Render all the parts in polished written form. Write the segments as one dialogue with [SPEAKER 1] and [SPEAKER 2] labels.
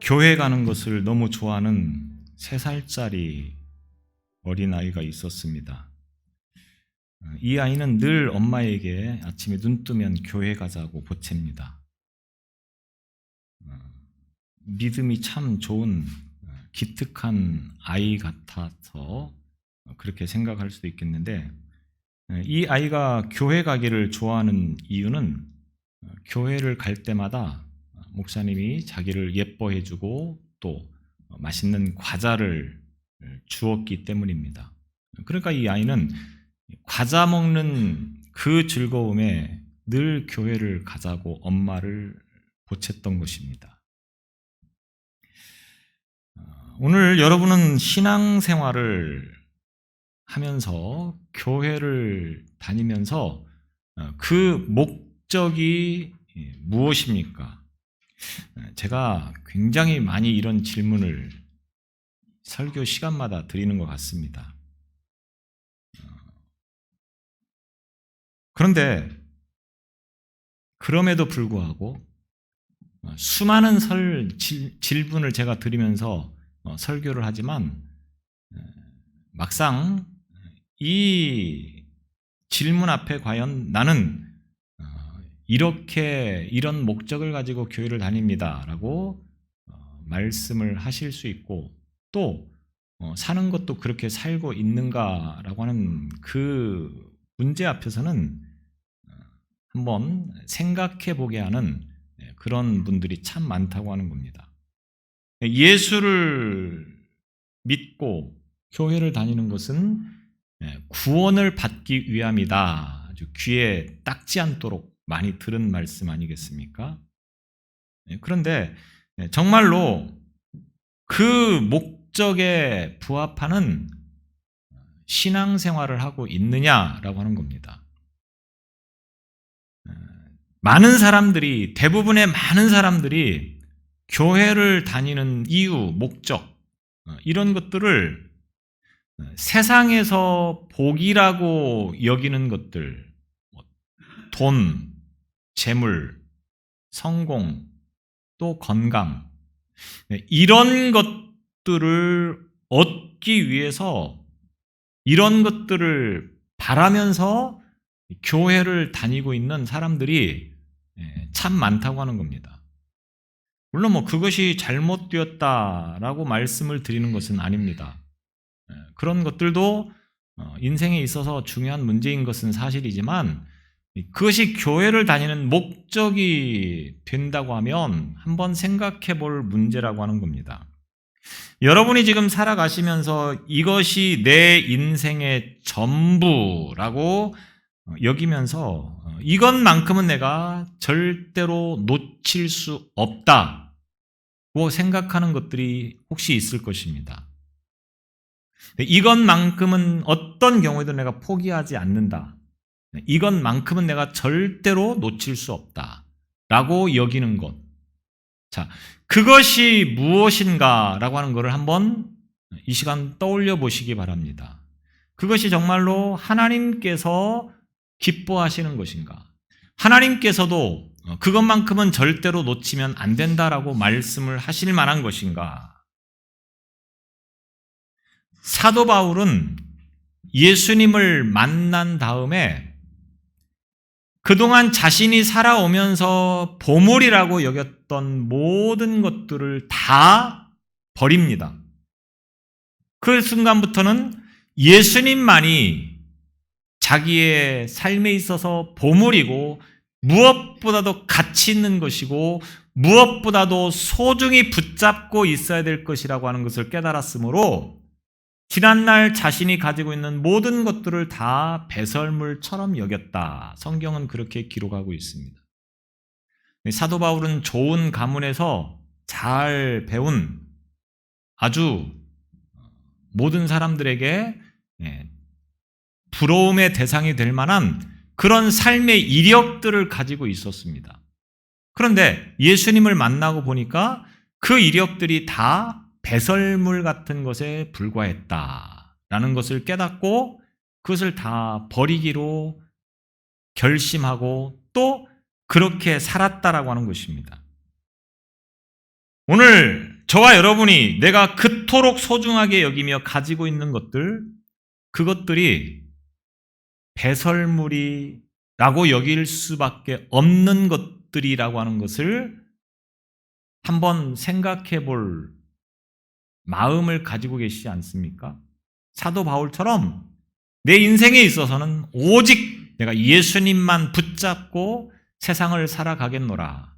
[SPEAKER 1] 교회 가는 것을 너무 좋아하는 3살짜리 어린아이가 있었습니다. 이 아이는 늘 엄마에게 아침에 눈 뜨면 교회 가자고 보챕니다. 믿음이 참 좋은 기특한 아이 같아서 그렇게 생각할 수도 있겠는데, 이 아이가 교회 가기를 좋아하는 이유는 교회를 갈 때마다 목사님이 자기를 예뻐해주고 또 맛있는 과자를 주었기 때문입니다. 그러니까 이 아이는 과자 먹는 그 즐거움에 늘 교회를 가자고 엄마를 보챘던 것입니다. 오늘 여러분은 신앙생활을 하면서 교회를 다니면서 그 목적이 무엇입니까? 제가 굉장히 많이 이런 질문을 설교 시간마다 드리는 것 같습니다. 그런데 그럼에도 불구하고 수많은 질문을 제가 드리면서 설교를 하지만 막상 이 질문 앞에 과연 나는 이런 목적을 가지고 교회를 다닙니다 라고 말씀을 하실 수 있고, 또 사는 것도 그렇게 살고 있는가 라고 하는 그 문제 앞에서는 한번 생각해 보게 하는 그런 분들이 참 많다고 하는 겁니다. 예수를 믿고 교회를 다니는 것은 구원을 받기 위함이다. 아주 귀에 딱지 않도록 많이 들은 말씀 아니겠습니까? 그런데 정말로 그 목적에 부합하는 신앙생활을 하고 있느냐라고 하는 겁니다. 대부분의 많은 사람들이 교회를 다니는 이유, 목적, 이런 것들을 세상에서 복이라고 여기는 것들, 돈, 재물, 성공, 또 건강, 이런 것들을 얻기 위해서 이런 것들을 바라면서 교회를 다니고 있는 사람들이 참 많다고 하는 겁니다. 물론 그것이 잘못되었다라고 말씀을 드리는 것은 아닙니다. 그런 것들도 인생에 있어서 중요한 문제인 것은 사실이지만, 그것이 교회를 다니는 목적이 된다고 하면 한번 생각해 볼 문제라고 하는 겁니다. 여러분이 지금 살아가시면서 이것이 내 인생의 전부라고 여기면서 이것만큼은 내가 절대로 놓칠 수 없다고 생각하는 것들이 혹시 있을 것입니다. 이것만큼은 어떤 경우에도 내가 포기하지 않는다. 이것만큼은 내가 절대로 놓칠 수 없다라고 여기는 것. 자, 그것이 무엇인가라고 하는 것을 한번 이 시간 떠올려 보시기 바랍니다. 그것이 정말로 하나님께서 기뻐하시는 것인가? 하나님께서도 그것만큼은 절대로 놓치면 안 된다라고 말씀을 하실 만한 것인가? 사도 바울은 예수님을 만난 다음에 그동안 자신이 살아오면서 보물이라고 여겼던 모든 것들을 다 버립니다. 그 순간부터는 예수님만이 자기의 삶에 있어서 보물이고 무엇보다도 가치 있는 것이고 무엇보다도 소중히 붙잡고 있어야 될 것이라고 하는 것을 깨달았으므로 지난날 자신이 가지고 있는 모든 것들을 다 배설물처럼 여겼다. 성경은 그렇게 기록하고 있습니다. 사도 바울은 좋은 가문에서 잘 배운 아주 모든 사람들에게 부러움의 대상이 될 만한 그런 삶의 이력들을 가지고 있었습니다. 그런데 예수님을 만나고 보니까 그 이력들이 다 배설물 같은 것에 불과했다라는 것을 깨닫고 그것을 다 버리기로 결심하고 또 그렇게 살았다라고 하는 것입니다. 오늘 저와 여러분이 내가 그토록 소중하게 여기며 가지고 있는 것들, 그것들이 배설물이라고 여길 수밖에 없는 것들이라고 하는 것을 한번 생각해 볼 마음을 가지고 계시지 않습니까? 사도 바울처럼 내 인생에 있어서는 오직 내가 예수님만 붙잡고 세상을 살아가겠노라.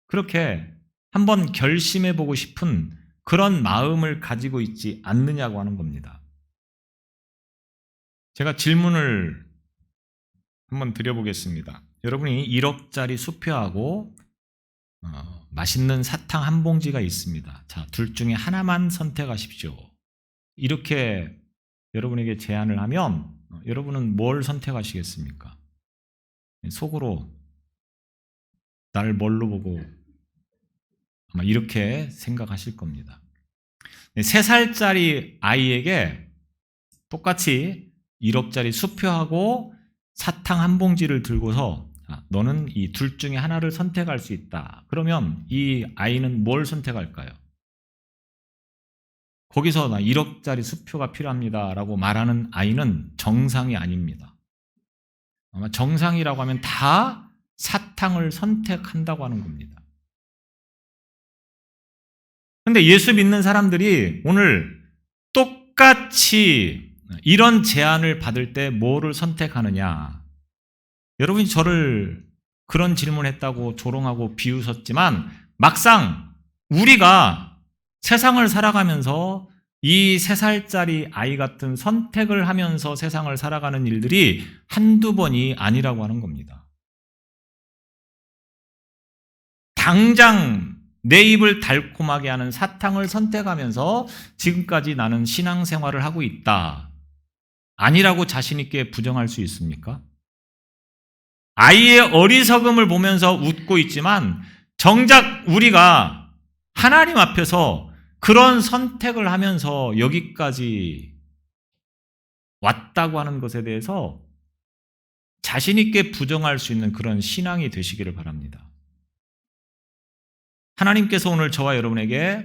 [SPEAKER 1] 그렇게 한번 결심해 보고 싶은 그런 마음을 가지고 있지 않느냐고 하는 겁니다. 제가 질문을 한번 드려보겠습니다. 여러분이 1억짜리 수표하고 맛있는 사탕 한 봉지가 있습니다. 자, 둘 중에 하나만 선택하십시오. 이렇게 여러분에게 제안을 하면 여러분은 뭘 선택하시겠습니까? 속으로 나를 뭘로 보고 아마 이렇게 생각하실 겁니다. 3살짜리 아이에게 똑같이 1억짜리 수표하고 사탕 한 봉지를 들고서 너는 이 둘 중에 하나를 선택할 수 있다. 그러면 이 아이는 뭘 선택할까요? 거기서 나 1억짜리 수표가 필요합니다 라고 말하는 아이는 정상이 아닙니다. 아마 정상이라고 하면 다 사탕을 선택한다고 하는 겁니다. 그런데 예수 믿는 사람들이 오늘 똑같이 이런 제안을 받을 때 뭐를 선택하느냐? 여러분이 저를 그런 질문했다고 조롱하고 비웃었지만 막상 우리가 세상을 살아가면서 이 3살짜리 아이 같은 선택을 하면서 세상을 살아가는 일들이 한두 번이 아니라고 하는 겁니다. 당장 내 입을 달콤하게 하는 사탕을 선택하면서 지금까지 나는 신앙생활을 하고 있다. 아니라고 자신 있게 부정할 수 있습니까? 아이의 어리석음을 보면서 웃고 있지만 정작 우리가 하나님 앞에서 그런 선택을 하면서 여기까지 왔다고 하는 것에 대해서 자신 있게 부정할 수 있는 그런 신앙이 되시기를 바랍니다. 하나님께서 오늘 저와 여러분에게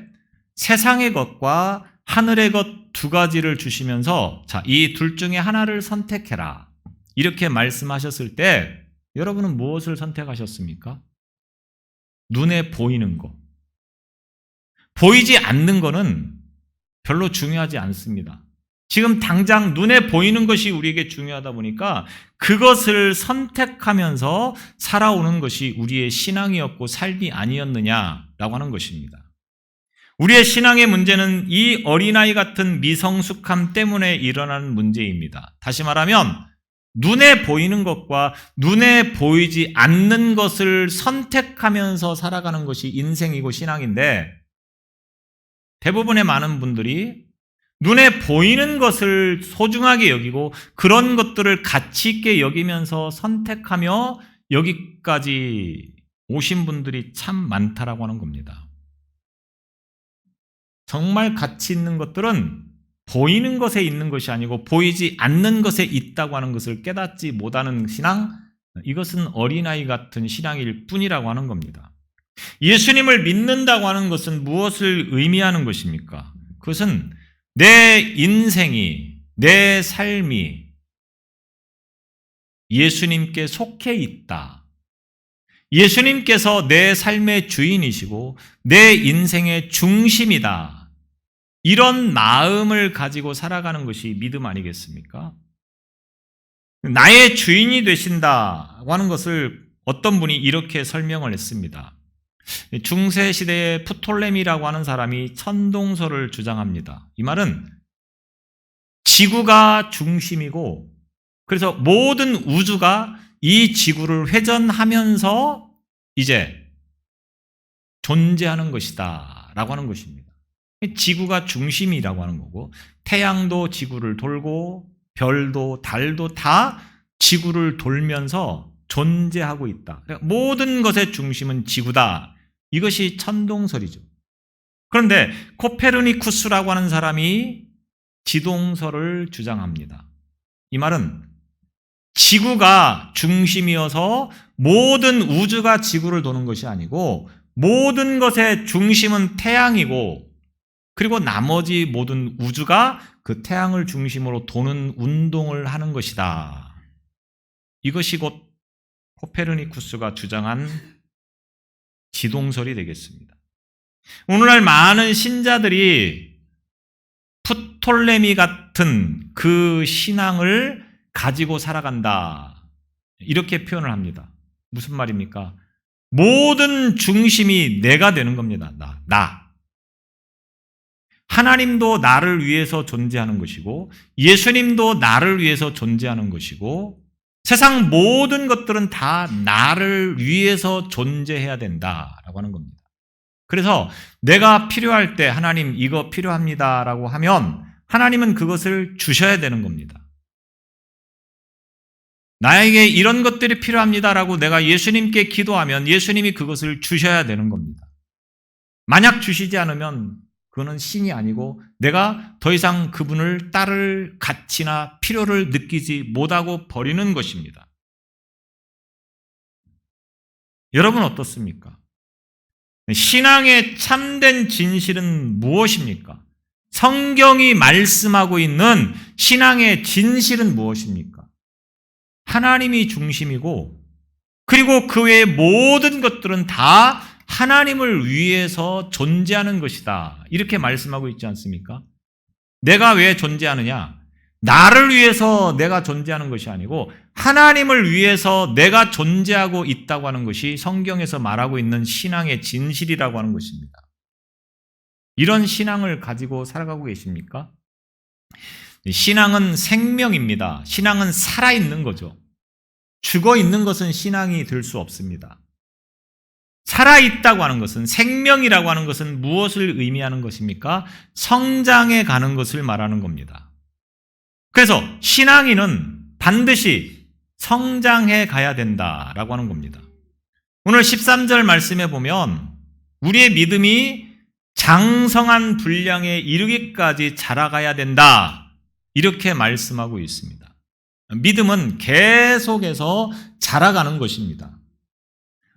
[SPEAKER 1] 세상의 것과 하늘의 것 두 가지를 주시면서 자, 이 둘 중에 하나를 선택해라. 이렇게 말씀하셨을 때 여러분은 무엇을 선택하셨습니까? 눈에 보이는 것. 보이지 않는 것은 별로 중요하지 않습니다. 지금 당장 눈에 보이는 것이 우리에게 중요하다 보니까 그것을 선택하면서 살아오는 것이 우리의 신앙이었고 삶이 아니었느냐라고 하는 것입니다. 우리의 신앙의 문제는 이 어린아이 같은 미성숙함 때문에 일어나는 문제입니다. 다시 말하면 눈에 보이는 것과 눈에 보이지 않는 것을 선택하면서 살아가는 것이 인생이고 신앙인데 대부분의 많은 분들이 눈에 보이는 것을 소중하게 여기고 그런 것들을 가치 있게 여기면서 선택하며 여기까지 오신 분들이 참 많다라고 하는 겁니다. 정말 가치 있는 것들은 보이는 것에 있는 것이 아니고 보이지 않는 것에 있다고 하는 것을 깨닫지 못하는 신앙, 이것은 어린아이 같은 신앙일 뿐이라고 하는 겁니다. 예수님을 믿는다고 하는 것은 무엇을 의미하는 것입니까? 그것은 내 인생이, 내 삶이 예수님께 속해 있다. 예수님께서 내 삶의 주인이시고 내 인생의 중심이다. 이런 마음을 가지고 살아가는 것이 믿음 아니겠습니까? 나의 주인이 되신다고 하는 것을 어떤 분이 이렇게 설명을 했습니다. 중세 시대의 프톨레미라고 하는 사람이 천동설을 주장합니다. 이 말은 지구가 중심이고 그래서 모든 우주가 이 지구를 회전하면서 이제 존재하는 것이다 라고 하는 것입니다. 지구가 중심이라고 하는 거고 태양도 지구를 돌고 별도 달도 다 지구를 돌면서 존재하고 있다. 그러니까 모든 것의 중심은 지구다. 이것이 천동설이죠. 그런데 코페르니쿠스라고 하는 사람이 지동설을 주장합니다. 이 말은 지구가 중심이어서 모든 우주가 지구를 도는 것이 아니고 모든 것의 중심은 태양이고 그리고 나머지 모든 우주가 그 태양을 중심으로 도는 운동을 하는 것이다. 이것이 곧 코페르니쿠스가 주장한 지동설이 되겠습니다. 오늘날 많은 신자들이 프톨레미 같은 그 신앙을 가지고 살아간다. 이렇게 표현을 합니다. 무슨 말입니까? 모든 중심이 내가 되는 겁니다. 나. 하나님도 나를 위해서 존재하는 것이고 예수님도 나를 위해서 존재하는 것이고 세상 모든 것들은 다 나를 위해서 존재해야 된다라고 하는 겁니다. 그래서 내가 필요할 때 하나님 이거 필요합니다라고 하면 하나님은 그것을 주셔야 되는 겁니다. 나에게 이런 것들이 필요합니다라고 내가 예수님께 기도하면 예수님이 그것을 주셔야 되는 겁니다. 만약 주시지 않으면 그거는 신이 아니고 내가 더 이상 그분을 따를 가치나 필요를 느끼지 못하고 버리는 것입니다. 여러분 어떻습니까? 신앙의 참된 진실은 무엇입니까? 성경이 말씀하고 있는 신앙의 진실은 무엇입니까? 하나님이 중심이고 그리고 그 외의 모든 것들은 다 하나님을 위해서 존재하는 것이다. 이렇게 말씀하고 있지 않습니까? 내가 왜 존재하느냐? 나를 위해서 내가 존재하는 것이 아니고 하나님을 위해서 내가 존재하고 있다고 하는 것이 성경에서 말하고 있는 신앙의 진실이라고 하는 것입니다. 이런 신앙을 가지고 살아가고 계십니까? 신앙은 생명입니다. 신앙은 살아있는 거죠. 죽어있는 것은 신앙이 될 수 없습니다. 살아있다고 하는 것은, 생명이라고 하는 것은 무엇을 의미하는 것입니까? 성장해 가는 것을 말하는 겁니다. 그래서 신앙인은 반드시 성장해 가야 된다라고 하는 겁니다. 오늘 13절 말씀에 보면 우리의 믿음이 장성한 분량에 이르기까지 자라가야 된다. 이렇게 말씀하고 있습니다. 믿음은 계속해서 자라가는 것입니다.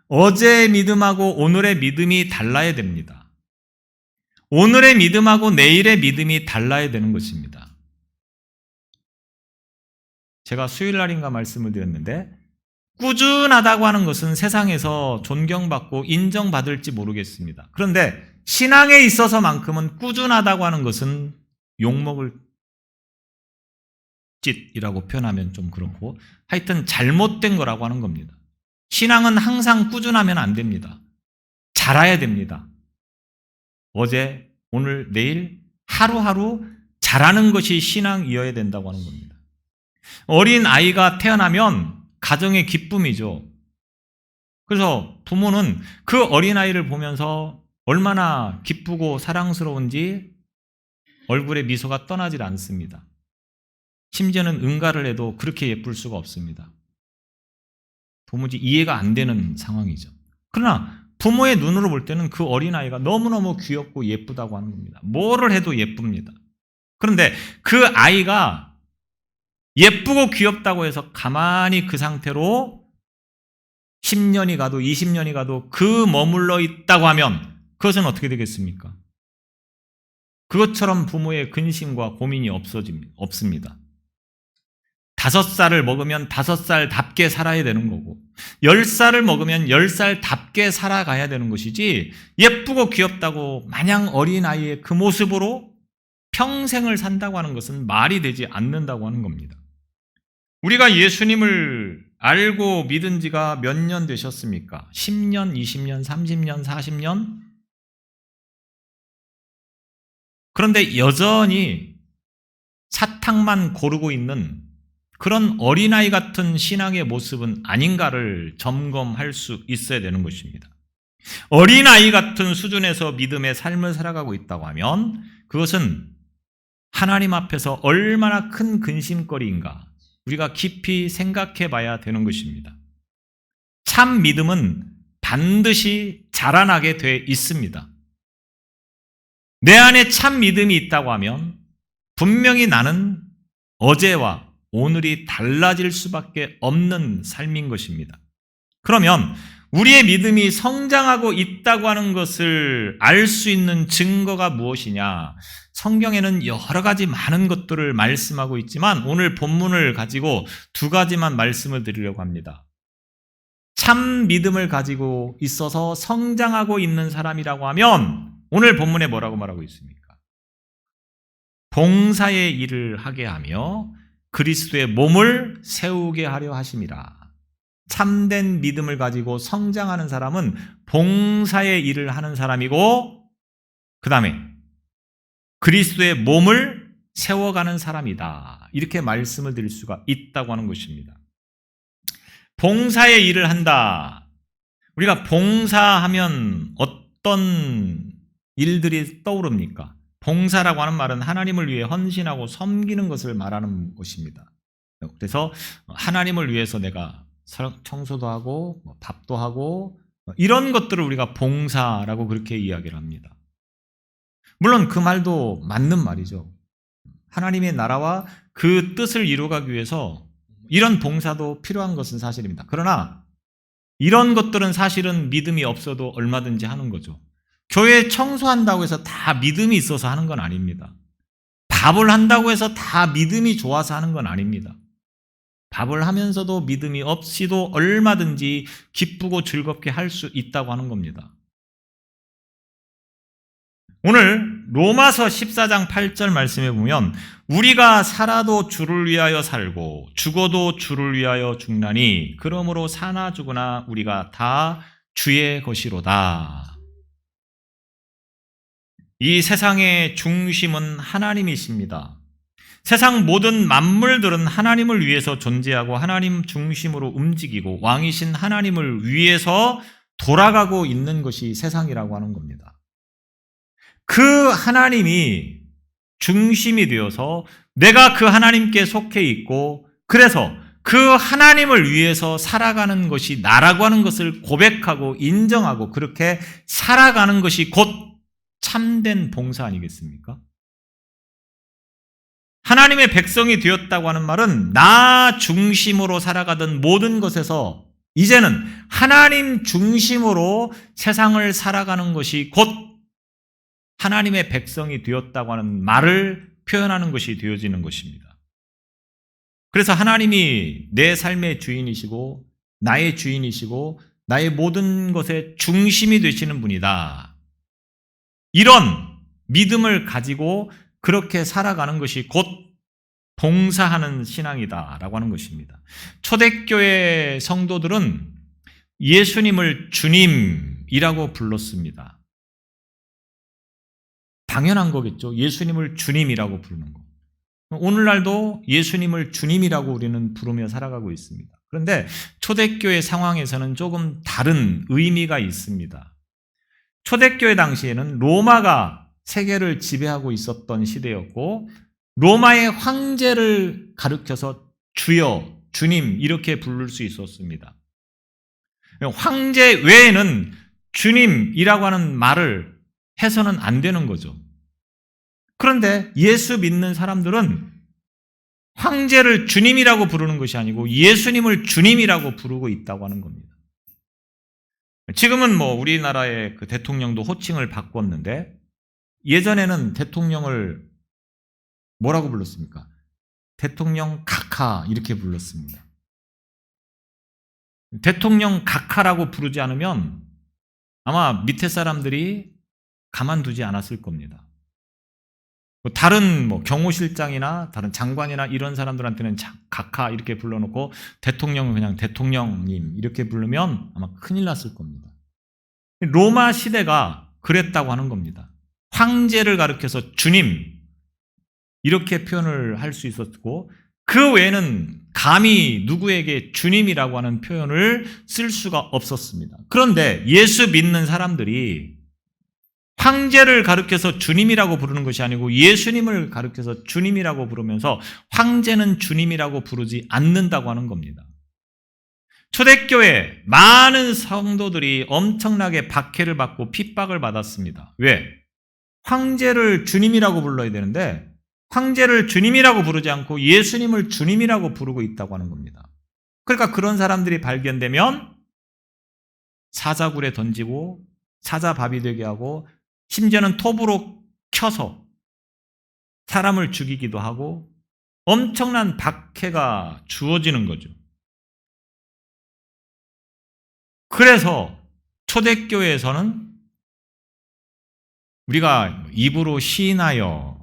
[SPEAKER 1] 어제의 믿음하고 오늘의 믿음이 달라야 됩니다. 오늘의 믿음하고 내일의 믿음이 달라야 되는 것입니다. 제가 수요일 날인가 말씀을 드렸는데 꾸준하다고 하는 것은 세상에서 존경받고 인정받을지 모르겠습니다. 그런데 신앙에 있어서만큼은 꾸준하다고 하는 것은 욕먹을 짓이라고 표현하면 좀 그렇고 하여튼 잘못된 거라고 하는 겁니다. 신앙은 항상 꾸준하면 안 됩니다. 자라야 됩니다. 어제, 오늘, 내일 하루하루 자라는 것이 신앙이어야 된다고 하는 겁니다. 어린 아이가 태어나면 가정의 기쁨이죠. 그래서 부모는 그 어린아이를 보면서 얼마나 기쁘고 사랑스러운지 얼굴에 미소가 떠나질 않습니다. 심지어는 응가를 해도 그렇게 예쁠 수가 없습니다. 도무지 이해가 안 되는 상황이죠. 그러나 부모의 눈으로 볼 때는 그 어린아이가 너무너무 귀엽고 예쁘다고 하는 겁니다. 뭐를 해도 예쁩니다. 그런데 그 아이가 예쁘고 귀엽다고 해서 가만히 그 상태로 10년이 가도 20년이 가도 그 머물러 있다고 하면 그것은 어떻게 되겠습니까? 그것처럼 부모의 근심과 고민이 없습니다. 5살을 먹으면 5살답게 살아야 되는 거고 10살을 먹으면 10살답게 살아가야 되는 것이지 예쁘고 귀엽다고 마냥 어린아이의 그 모습으로 평생을 산다고 하는 것은 말이 되지 않는다고 하는 겁니다. 우리가 예수님을 알고 믿은 지가 몇 년 되셨습니까? 10년, 20년, 30년, 40년? 그런데 여전히 사탕만 고르고 있는 그런 어린아이 같은 신앙의 모습은 아닌가를 점검할 수 있어야 되는 것입니다. 어린아이 같은 수준에서 믿음의 삶을 살아가고 있다고 하면 그것은 하나님 앞에서 얼마나 큰 근심거리인가 우리가 깊이 생각해 봐야 되는 것입니다. 참 믿음은 반드시 자라나게 돼 있습니다. 내 안에 참 믿음이 있다고 하면 분명히 나는 어제와 오늘이 달라질 수밖에 없는 삶인 것입니다. 그러면 우리의 믿음이 성장하고 있다고 하는 것을 알 수 있는 증거가 무엇이냐? 성경에는 여러 가지 많은 것들을 말씀하고 있지만 오늘 본문을 가지고 두 가지만 말씀을 드리려고 합니다. 참 믿음을 가지고 있어서 성장하고 있는 사람이라고 하면 오늘 본문에 뭐라고 말하고 있습니까? 봉사의 일을 하게 하며 그리스도의 몸을 세우게 하려 하심이라. 참된 믿음을 가지고 성장하는 사람은 봉사의 일을 하는 사람이고 그 다음에 그리스도의 몸을 세워가는 사람이다. 이렇게 말씀을 드릴 수가 있다고 하는 것입니다. 봉사의 일을 한다. 우리가 봉사하면 어떤 일들이 떠오릅니까? 봉사라고 하는 말은 하나님을 위해 헌신하고 섬기는 것을 말하는 것입니다. 그래서 하나님을 위해서 내가 청소도 하고 밥도 하고 이런 것들을 우리가 봉사라고 그렇게 이야기를 합니다. 물론 그 말도 맞는 말이죠. 하나님의 나라와 그 뜻을 이루어가기 위해서 이런 봉사도 필요한 것은 사실입니다. 그러나 이런 것들은 사실은 믿음이 없어도 얼마든지 하는 거죠. 교회 청소한다고 해서 다 믿음이 있어서 하는 건 아닙니다. 밥을 한다고 해서 다 믿음이 좋아서 하는 건 아닙니다. 밥을 하면서도 믿음이 없이도 얼마든지 기쁘고 즐겁게 할 수 있다고 하는 겁니다. 오늘 로마서 14장 8절 말씀에 보면 우리가 살아도 주를 위하여 살고 죽어도 주를 위하여 죽나니 그러므로 사나 죽으나 우리가 다 주의 것이로다. 이 세상의 중심은 하나님이십니다. 세상 모든 만물들은 하나님을 위해서 존재하고 하나님 중심으로 움직이고 왕이신 하나님을 위해서 돌아가고 있는 것이 세상이라고 하는 겁니다. 그 하나님이 중심이 되어서 내가 그 하나님께 속해 있고 그래서 그 하나님을 위해서 살아가는 것이 나라고 하는 것을 고백하고 인정하고 그렇게 살아가는 것이 곧 참된 봉사 아니겠습니까? 하나님의 백성이 되었다고 하는 말은 나 중심으로 살아가던 모든 것에서 이제는 하나님 중심으로 세상을 살아가는 것이 곧 하나님의 백성이 되었다고 하는 말을 표현하는 것이 되어지는 것입니다. 그래서 하나님이 내 삶의 주인이시고 나의 주인이시고 나의 모든 것의 중심이 되시는 분이다. 이런 믿음을 가지고 그렇게 살아가는 것이 곧 봉사하는 신앙이다라고 하는 것입니다. 초대교회 성도들은 예수님을 주님이라고 불렀습니다. 당연한 거겠죠. 예수님을 주님이라고 부르는 거. 오늘날도 예수님을 주님이라고 우리는 부르며 살아가고 있습니다. 그런데 초대교회 상황에서는 조금 다른 의미가 있습니다. 초대교회 당시에는 로마가 세계를 지배하고 있었던 시대였고 로마의 황제를 가리켜서 주여, 주님 이렇게 부를 수 있었습니다. 황제 외에는 주님이라고 하는 말을 해서는 안 되는 거죠. 그런데 예수 믿는 사람들은 황제를 주님이라고 부르는 것이 아니고 예수님을 주님이라고 부르고 있다고 하는 겁니다. 지금은 우리나라의 그 대통령도 호칭을 바꿨는데 예전에는 대통령을 뭐라고 불렀습니까? 대통령 각하 이렇게 불렀습니다. 대통령 각하라고 부르지 않으면 아마 밑에 사람들이 가만두지 않았을 겁니다. 다른 경호실장이나 다른 장관이나 이런 사람들한테는 각하 이렇게 불러놓고 대통령은 그냥 대통령님 이렇게 부르면 아마 큰일 났을 겁니다. 로마 시대가 그랬다고 하는 겁니다. 황제를 가리켜서 주님 이렇게 표현을 할 수 있었고 그 외에는 감히 누구에게 주님이라고 하는 표현을 쓸 수가 없었습니다. 그런데 예수 믿는 사람들이 황제를 가리켜서 주님이라고 부르는 것이 아니고 예수님을 가리켜서 주님이라고 부르면서 황제는 주님이라고 부르지 않는다고 하는 겁니다. 초대교회 많은 성도들이 엄청나게 박해를 받고 핍박을 받았습니다. 왜? 황제를 주님이라고 불러야 되는데 황제를 주님이라고 부르지 않고 예수님을 주님이라고 부르고 있다고 하는 겁니다. 그러니까 그런 사람들이 발견되면 사자굴에 던지고 사자밥이 되게 하고 심지어는 톱으로 켜서 사람을 죽이기도 하고 엄청난 박해가 주어지는 거죠. 그래서 초대교회에서는 우리가 입으로 시인하여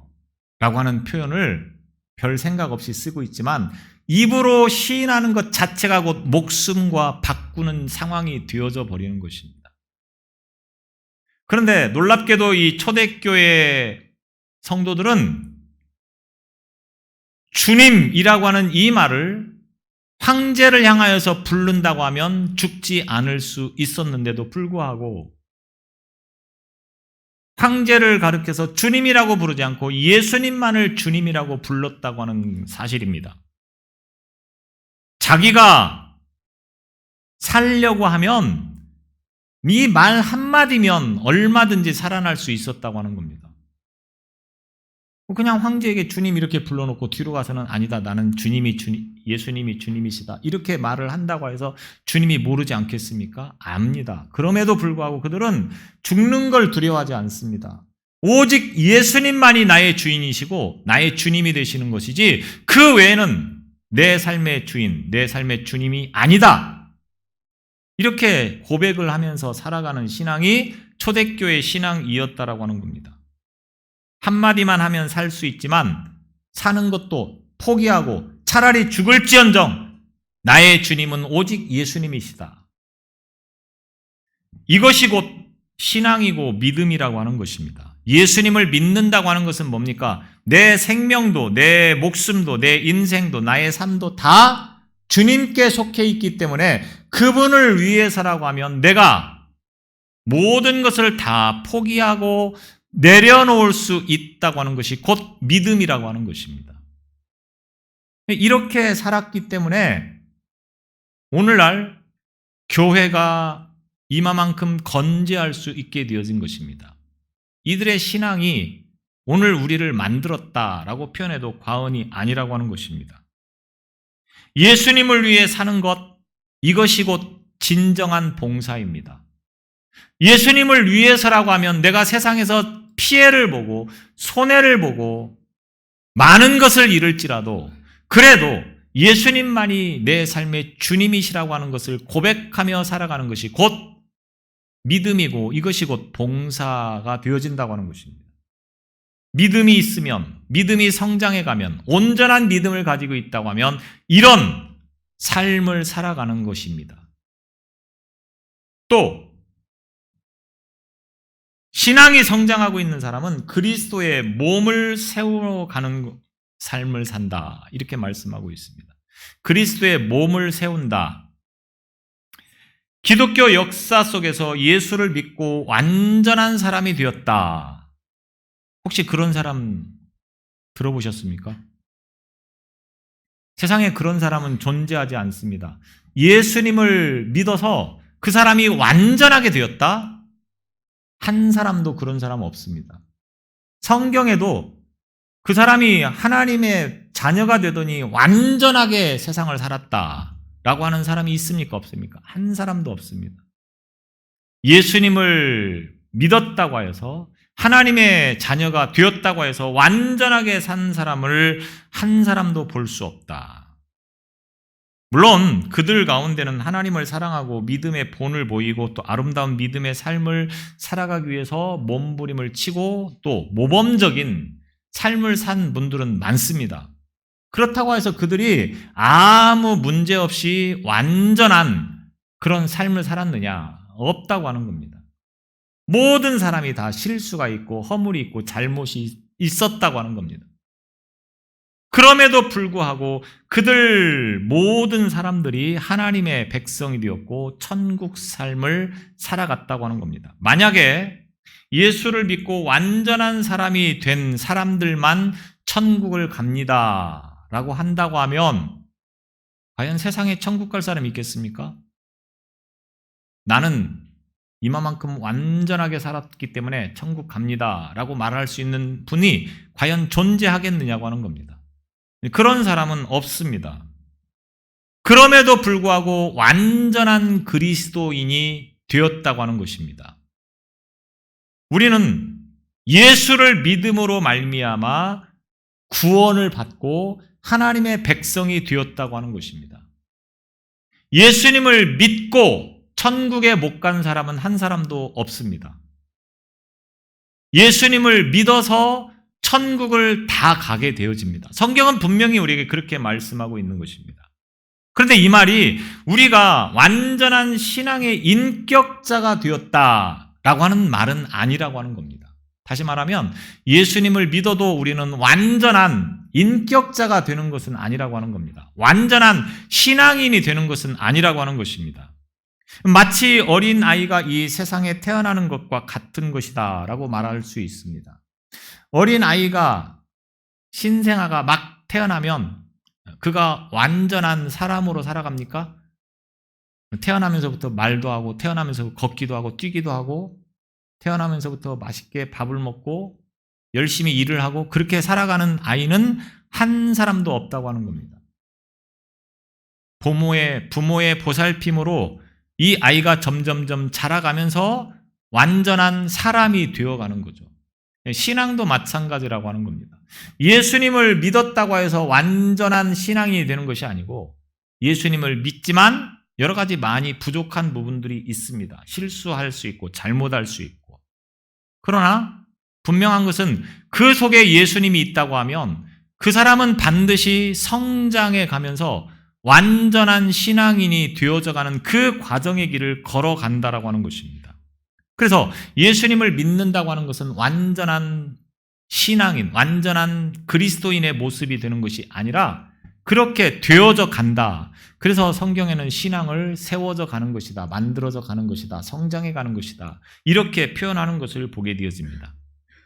[SPEAKER 1] 라고 하는 표현을 별 생각 없이 쓰고 있지만 입으로 시인하는 것 자체가 곧 목숨과 바꾸는 상황이 되어져 버리는 것입니다. 그런데 놀랍게도 이 초대교회 성도들은 주님이라고 하는 이 말을 황제를 향하여서 부른다고 하면 죽지 않을 수 있었는데도 불구하고 황제를 가리켜서 주님이라고 부르지 않고 예수님만을 주님이라고 불렀다고 하는 사실입니다. 자기가 살려고 하면 이 말 한마디면 얼마든지 살아날 수 있었다고 하는 겁니다. 그냥 황제에게 주님 이렇게 불러놓고 뒤로 가서는 아니다, 나는 예수님이 주님이시다 이렇게 말을 한다고 해서 주님이 모르지 않겠습니까? 압니다. 그럼에도 불구하고 그들은 죽는 걸 두려워하지 않습니다. 오직 예수님만이 나의 주인이시고 나의 주님이 되시는 것이지 그 외에는 내 삶의 주인, 내 삶의 주님이 아니다. 이렇게 고백을 하면서 살아가는 신앙이 초대교회 신앙이었다라고 하는 겁니다. 한마디만 하면 살 수 있지만 사는 것도 포기하고 차라리 죽을지언정 나의 주님은 오직 예수님이시다. 이것이 곧 신앙이고 믿음이라고 하는 것입니다. 예수님을 믿는다고 하는 것은 뭡니까? 내 생명도, 내 목숨도, 내 인생도, 나의 삶도 다 주님께 속해 있기 때문에 그분을 위해서라고 하면 내가 모든 것을 다 포기하고 내려놓을 수 있다고 하는 것이 곧 믿음이라고 하는 것입니다. 이렇게 살았기 때문에 오늘날 교회가 이마만큼 건재할 수 있게 되어진 것입니다. 이들의 신앙이 오늘 우리를 만들었다라고 표현해도 과언이 아니라고 하는 것입니다. 예수님을 위해 사는 것, 이것이 곧 진정한 봉사입니다. 예수님을 위해서라고 하면 내가 세상에서 피해를 보고 손해를 보고 많은 것을 잃을지라도 그래도 예수님만이 내 삶의 주님이시라고 하는 것을 고백하며 살아가는 것이 곧 믿음이고 이것이 곧 봉사가 되어진다고 하는 것입니다. 믿음이 있으면, 믿음이 성장해 가면, 온전한 믿음을 가지고 있다고 하면 이런 삶을 살아가는 것입니다. 또 신앙이 성장하고 있는 사람은 그리스도의 몸을 세워가는 삶을 산다. 이렇게 말씀하고 있습니다. 그리스도의 몸을 세운다. 기독교 역사 속에서 예수를 믿고 완전한 사람이 되었다. 혹시 그런 사람 들어보셨습니까? 세상에 그런 사람은 존재하지 않습니다. 예수님을 믿어서 그 사람이 완전하게 되었다? 한 사람도 그런 사람 없습니다. 성경에도 그 사람이 하나님의 자녀가 되더니 완전하게 세상을 살았다라고 하는 사람이 있습니까? 없습니까? 한 사람도 없습니다. 예수님을 믿었다고 해서 하나님의 자녀가 되었다고 해서 완전하게 산 사람을 한 사람도 볼 수 없다. 물론 그들 가운데는 하나님을 사랑하고 믿음의 본을 보이고 또 아름다운 믿음의 삶을 살아가기 위해서 몸부림을 치고 또 모범적인 삶을 산 분들은 많습니다. 그렇다고 해서 그들이 아무 문제 없이 완전한 그런 삶을 살았느냐? 없다고 하는 겁니다. 모든 사람이 다 실수가 있고 허물이 있고 잘못이 있었다고 하는 겁니다. 그럼에도 불구하고 그들 모든 사람들이 하나님의 백성이 되었고 천국 삶을 살아갔다고 하는 겁니다. 만약에 예수를 믿고 완전한 사람이 된 사람들만 천국을 갑니다 라고 한다고 하면 과연 세상에 천국 갈 사람이 있겠습니까? 나는 이만큼 완전하게 살았기 때문에 천국 갑니다 라고 말할 수 있는 분이 과연 존재하겠느냐고 하는 겁니다. 그런 사람은 없습니다. 그럼에도 불구하고 완전한 그리스도인이 되었다고 하는 것입니다. 우리는 예수를 믿음으로 말미암아 구원을 받고 하나님의 백성이 되었다고 하는 것입니다. 예수님을 믿고 천국에 못 간 사람은 한 사람도 없습니다. 예수님을 믿어서 천국을 다 가게 되어집니다. 성경은 분명히 우리에게 그렇게 말씀하고 있는 것입니다. 그런데 이 말이 우리가 완전한 신앙의 인격자가 되었다라고 하는 말은 아니라고 하는 겁니다. 다시 말하면 예수님을 믿어도 우리는 완전한 인격자가 되는 것은 아니라고 하는 겁니다. 완전한 신앙인이 되는 것은 아니라고 하는 것입니다. 마치 어린 아이가 이 세상에 태어나는 것과 같은 것이다 라고 말할 수 있습니다. 어린 아이가 신생아가 막 태어나면 그가 완전한 사람으로 살아갑니까? 태어나면서부터 말도 하고 태어나면서 걷기도 하고 뛰기도 하고 태어나면서부터 맛있게 밥을 먹고 열심히 일을 하고 그렇게 살아가는 아이는 한 사람도 없다고 하는 겁니다. 부모의 보살핌으로 이 아이가 점점점 자라가면서 완전한 사람이 되어가는 거죠. 신앙도 마찬가지라고 하는 겁니다. 예수님을 믿었다고 해서 완전한 신앙이 되는 것이 아니고 예수님을 믿지만 여러 가지 많이 부족한 부분들이 있습니다. 실수할 수 있고 잘못할 수 있고. 그러나 분명한 것은 그 속에 예수님이 있다고 하면 그 사람은 반드시 성장해 가면서 완전한 신앙인이 되어져가는 그 과정의 길을 걸어간다라고 하는 것입니다. 그래서 예수님을 믿는다고 하는 것은 완전한 신앙인, 완전한 그리스도인의 모습이 되는 것이 아니라 그렇게 되어져 간다. 그래서 성경에는 신앙을 세워져 가는 것이다, 만들어져 가는 것이다, 성장해 가는 것이다, 이렇게 표현하는 것을 보게 되어집니다.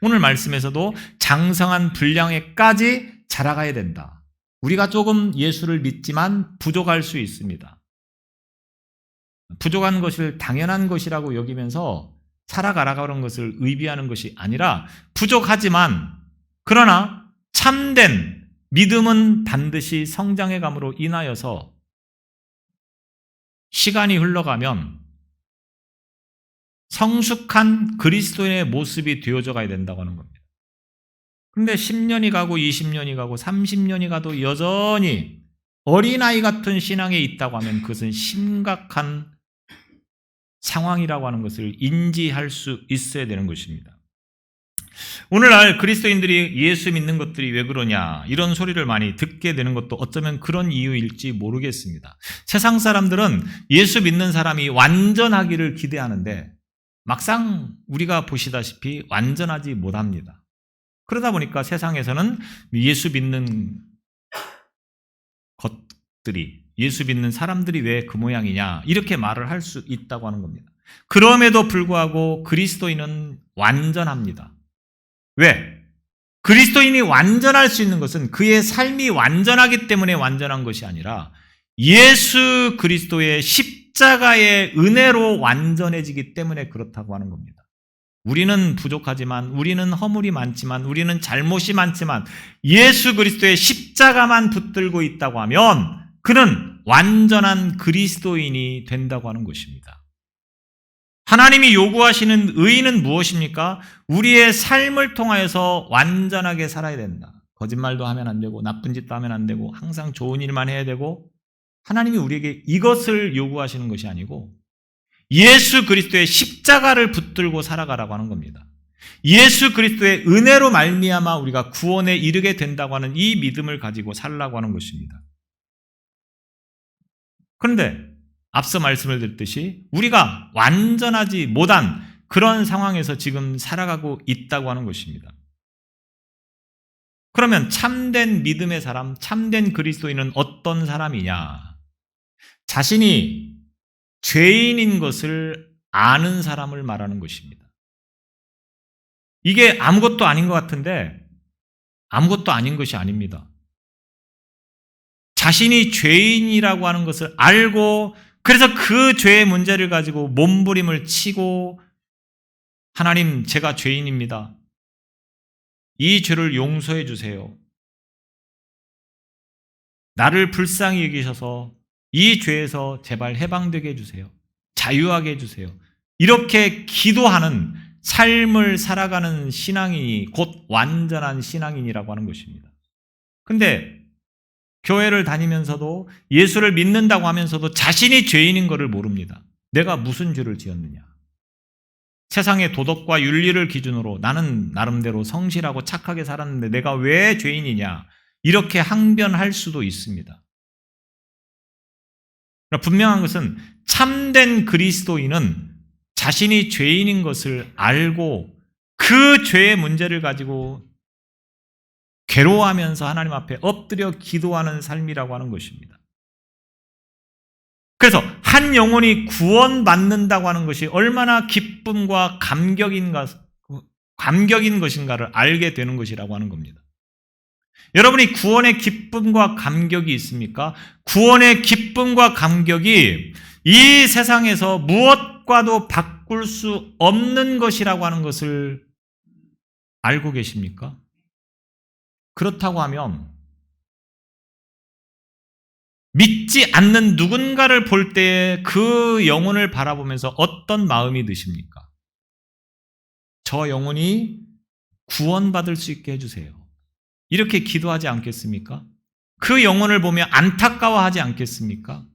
[SPEAKER 1] 오늘 말씀에서도 장성한 분량에까지 자라가야 된다. 우리가 조금 예수를 믿지만 부족할 수 있습니다. 부족한 것을 당연한 것이라고 여기면서 살아가라는 것을 의비하는 것이 아니라 부족하지만 그러나 참된 믿음은 반드시 성장해 감으로 인하여서 시간이 흘러가면 성숙한 그리스도인의 모습이 되어져 가야 된다고 하는 겁니다. 그런데 10년이 가고 20년이 가고 30년이 가도 여전히 어린아이 같은 신앙에 있다고 하면 그것은 심각한 상황이라고 하는 것을 인지할 수 있어야 되는 것입니다. 오늘날 그리스도인들이 예수 믿는 것들이 왜 그러냐 이런 소리를 많이 듣게 되는 것도 어쩌면 그런 이유일지 모르겠습니다. 세상 사람들은 예수 믿는 사람이 완전하기를 기대하는데 막상 우리가 보시다시피 완전하지 못합니다. 그러다 보니까 세상에서는 예수 믿는 것들이, 예수 믿는 사람들이 왜 그 모양이냐 이렇게 말을 할 수 있다고 하는 겁니다. 그럼에도 불구하고 그리스도인은 완전합니다. 왜? 그리스도인이 완전할 수 있는 것은 그의 삶이 완전하기 때문에 완전한 것이 아니라 예수 그리스도의 십자가의 은혜로 완전해지기 때문에 그렇다고 하는 겁니다. 우리는 부족하지만, 우리는 허물이 많지만, 우리는 잘못이 많지만 예수 그리스도의 십자가만 붙들고 있다고 하면 그는 완전한 그리스도인이 된다고 하는 것입니다. 하나님이 요구하시는 의의는 무엇입니까? 우리의 삶을 통하여서 완전하게 살아야 된다. 거짓말도 하면 안 되고 나쁜 짓도 하면 안 되고 항상 좋은 일만 해야 되고, 하나님이 우리에게 이것을 요구하시는 것이 아니고 예수 그리스도의 십자가를 붙들고 살아가라고 하는 겁니다. 예수 그리스도의 은혜로 말미암아 우리가 구원에 이르게 된다고 하는 이 믿음을 가지고 살라고 하는 것입니다. 그런데 앞서 말씀을 드렸듯이 우리가 완전하지 못한 그런 상황에서 지금 살아가고 있다고 하는 것입니다. 그러면 참된 믿음의 사람, 참된 그리스도인은 어떤 사람이냐? 자신이 죄인인 것을 아는 사람을 말하는 것입니다. 이게 아무것도 아닌 것 같은데 아무것도 아닌 것이 아닙니다. 자신이 죄인이라고 하는 것을 알고 그래서 그 죄의 문제를 가지고 몸부림을 치고 하나님, 제가 죄인입니다. 이 죄를 용서해 주세요. 나를 불쌍히 여기셔서 이 죄에서 제발 해방되게 해주세요. 자유하게 해주세요. 이렇게 기도하는 삶을 살아가는 신앙인이 곧 완전한 신앙인이라고 하는 것입니다. 근데 교회를 다니면서도 예수를 믿는다고 하면서도 자신이 죄인인 것을 모릅니다. 내가 무슨 죄를 지었느냐. 세상의 도덕과 윤리를 기준으로 나는 나름대로 성실하고 착하게 살았는데 내가 왜 죄인이냐. 이렇게 항변할 수도 있습니다. 분명한 것은 참된 그리스도인은 자신이 죄인인 것을 알고 그 죄의 문제를 가지고 괴로워하면서 하나님 앞에 엎드려 기도하는 삶이라고 하는 것입니다. 그래서 한 영혼이 구원받는다고 하는 것이 얼마나 기쁨과 감격인 것인가를 알게 되는 것이라고 하는 겁니다. 여러분이 구원의 기쁨과 감격이 있습니까? 구원의 기쁨과 감격이 이 세상에서 무엇과도 바꿀 수 없는 것이라고 하는 것을 알고 계십니까? 그렇다고 하면 믿지 않는 누군가를 볼 때 그 영혼을 바라보면서 어떤 마음이 드십니까? 저 영혼이 구원받을 수 있게 해주세요. 이렇게 기도하지 않겠습니까? 그 영혼을 보며 안타까워하지 않겠습니까?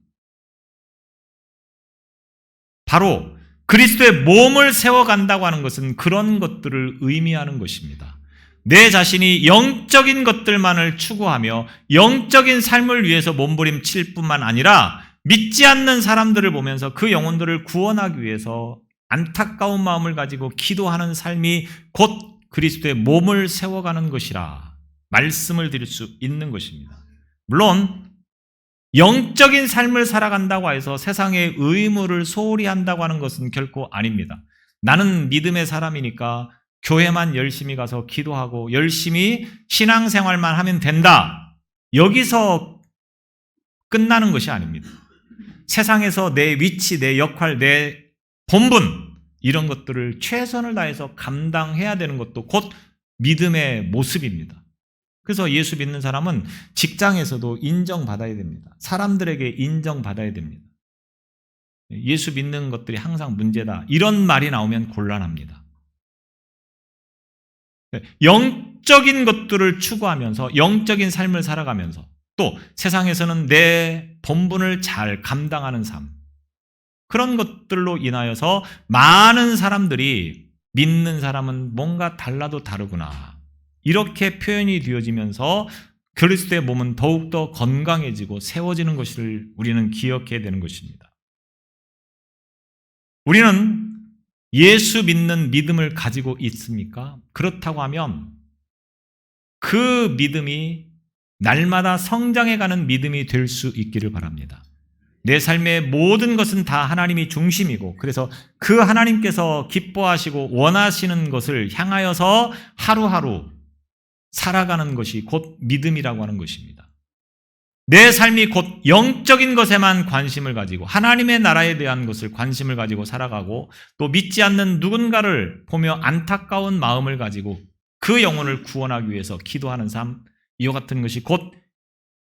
[SPEAKER 1] 바로 그리스도의 몸을 세워간다고 하는 것은 그런 것들을 의미하는 것입니다. 내 자신이 영적인 것들만을 추구하며 영적인 삶을 위해서 몸부림칠 뿐만 아니라 믿지 않는 사람들을 보면서 그 영혼들을 구원하기 위해서 안타까운 마음을 가지고 기도하는 삶이 곧 그리스도의 몸을 세워가는 것이라 말씀을 드릴 수 있는 것입니다. 물론 영적인 삶을 살아간다고 해서 세상의 의무를 소홀히 한다고 하는 것은 결코 아닙니다. 나는 믿음의 사람이니까 교회만 열심히 가서 기도하고 열심히 신앙생활만 하면 된다. 여기서 끝나는 것이 아닙니다. 세상에서 내 위치, 내 역할, 내 본분 이런 것들을 최선을 다해서 감당해야 되는 것도 곧 믿음의 모습입니다. 그래서 예수 믿는 사람은 직장에서도 인정받아야 됩니다. 사람들에게 인정받아야 됩니다. 예수 믿는 것들이 항상 문제다. 이런 말이 나오면 곤란합니다. 영적인 것들을 추구하면서 영적인 삶을 살아가면서 또 세상에서는 내 본분을 잘 감당하는 삶, 그런 것들로 인하여서 많은 사람들이 믿는 사람은 뭔가 달라도 다르구나 이렇게 표현이 되어지면서 그리스도의 몸은 더욱더 건강해지고 세워지는 것을 우리는 기억해야 되는 것입니다. 우리는 예수 믿는 믿음을 가지고 있습니까? 그렇다고 하면 그 믿음이 날마다 성장해가는 믿음이 될 수 있기를 바랍니다. 내 삶의 모든 것은 다 하나님이 중심이고 그래서 그 하나님께서 기뻐하시고 원하시는 것을 향하여서 하루하루 살아가는 것이 곧 믿음이라고 하는 것입니다. 내 삶이 곧 영적인 것에만 관심을 가지고 하나님의 나라에 대한 것을 관심을 가지고 살아가고 또 믿지 않는 누군가를 보며 안타까운 마음을 가지고 그 영혼을 구원하기 위해서 기도하는 삶, 이와 같은 것이 곧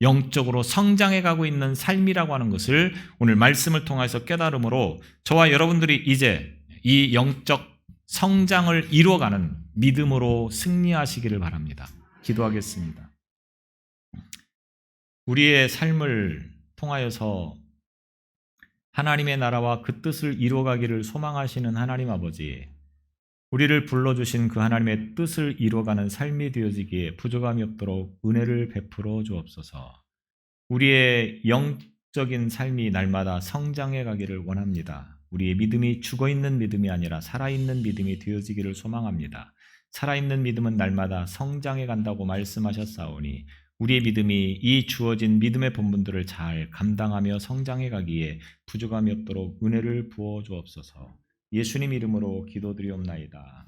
[SPEAKER 1] 영적으로 성장해가고 있는 삶이라고 하는 것을 오늘 말씀을 통해서 깨달음으로 저와 여러분들이 이제 이 영적 성장을 이루어가는 믿음으로 승리하시기를 바랍니다. 기도하겠습니다. 우리의 삶을 통하여서 하나님의 나라와 그 뜻을 이루어가기를 소망하시는 하나님 아버지, 우리를 불러주신 그 하나님의 뜻을 이루어가는 삶이 되어지기에 부족함이 없도록 은혜를 베풀어 주옵소서. 우리의 영적인 삶이 날마다 성장해 가기를 원합니다. 우리의 믿음이 죽어있는 믿음이 아니라 살아있는 믿음이 되어지기를 소망합니다. 살아있는 믿음은 날마다 성장해 간다고 말씀하셨사오니 우리의 믿음이 이 주어진 믿음의 본분들을 잘 감당하며 성장해 가기에 부족함이 없도록 은혜를 부어 주옵소서. 예수님 이름으로 기도드리옵나이다.